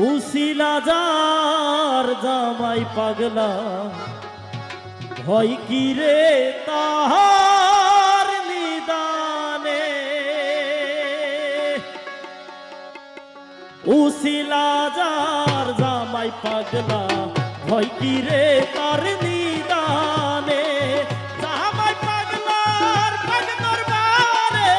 উসিলা যার জামাই পাগলা ভয় কি রে তাহার নিদানে। উসিলা যার জামাই পাগলা ভয় কি রে তার নিদানে। জামাই পাগলার পাগ দরবারে,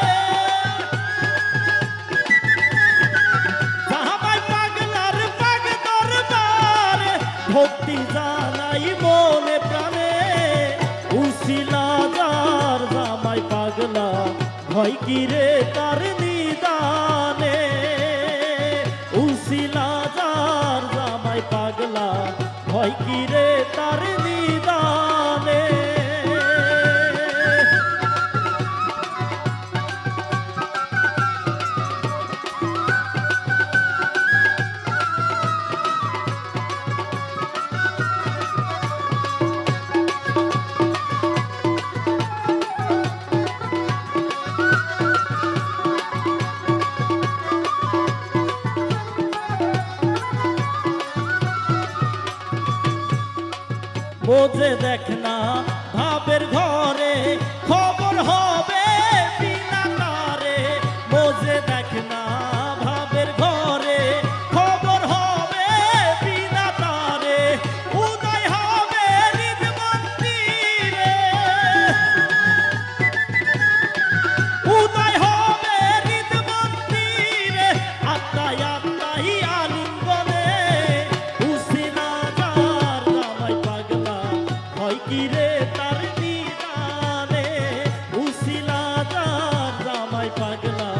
জামাই পাগলার পাগ দরবারে ভক্তি জানাই মনে প্রাণে। উসিলা যার জামাই পাগলা ভয় কি রে তার নিদানে। উসিলা যার জামাই পাগলা ভয় কি রে তার নিদানে। বোঝে দেখ না ভাবের ঘরে খবর হবে বিনা তারে। বোঝে দেখ না ভাবের ঘরে খবর হবে বিনা তারে। উদয় হবে হৃদ মন্দিরে, উদয় হবে হৃদ মন্দিরে আত্মায় আত্মাই আলিঙ্গনে। উসিলা যার জামাই পাগলা ভয় কি রে তার নিদানে। উসিলা যার জামাই পাগলা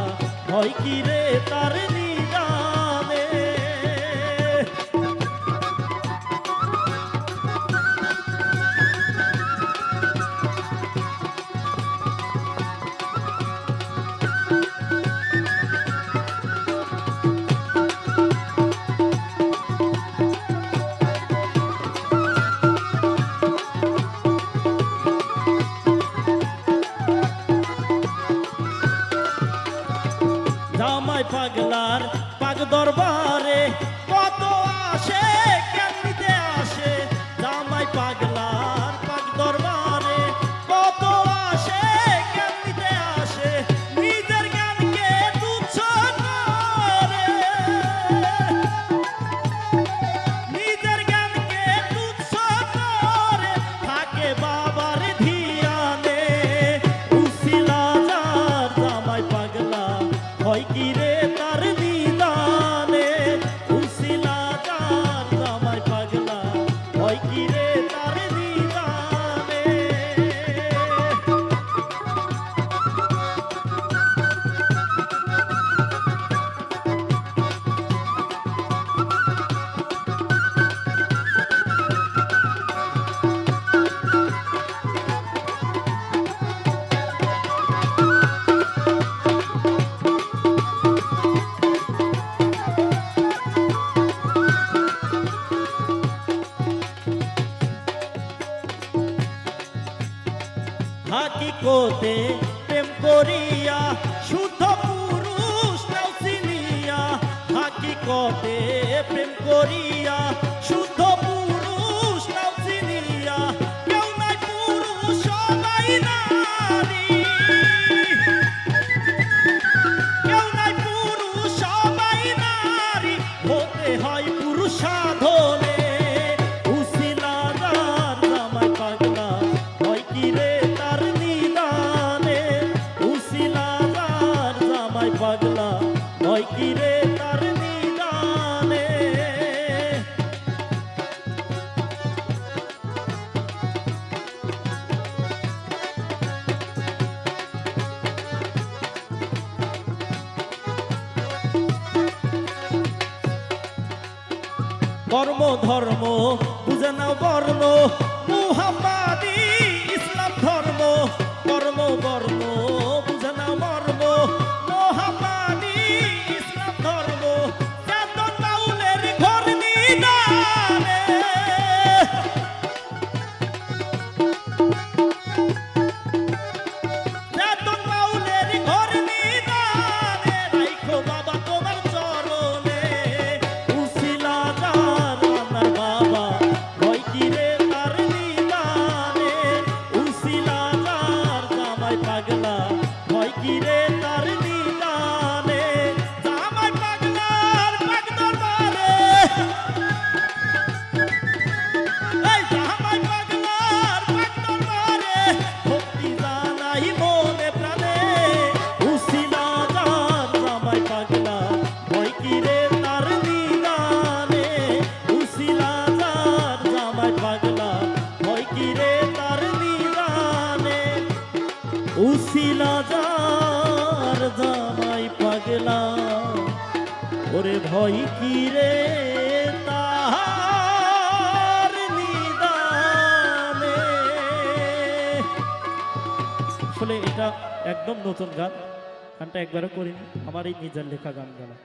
ভয় কি রে তার নিদানে। জামাই পাগলার পাগ দরবারে কত আসে কেমনিতে আসে। জামাই পাগলার পাগ দরবারে কত আসে কেমনিতে আসে। নিজের জ্ঞানকে তুচ্ছ করে, নিজের জ্ঞানকে তুচ্ছ করে থাকে বাবার ধিয়ানে। উসিলা যার জামাই পাগলা ভয় কি রে তার নিদানে। উসিলা যার জামাই পাগলা ভয় কি রে তার নিদানে। হাকিকতে প্রেম করিয়া শুদ্ধ পুরুষ নাও চিনিয়া। হাকিকতে প্রেম করিয়া শুদ্ধ পুরুষ নাও চিনিয়া। কেউ নাই পুরুষ সবাই নারী, কেউ নাই পুরুষ সবাই নারী হতে হয় পুরুষ সাধনে। উসিলা যার জামাই পাগলা ভয় কি রে তার নিদানে। উসিলা যার জামাই পাগলা ভয় কি রে তার নিদানে। কর্ম ধর্ম বুঝে নাও বর্ণ মুহাম্মাদি ইসলাম ধর্ম। কর্ম বর্ণ বুঝে নাও মর্ম মুহাম্মাদি ইসলাম ধর্ম। চেতন বাউলের ঘর নিদানে, চেতন বাউলের ঘর নিদানে রাইখো বাবা তোমার চরণে। উসিলা ওরে ভয় কি রে তার নিদানে। আসলে এটা একদম নতুন গান, গানটা একবারও করিনি, আমার এই নিজের লেখা গান গালা।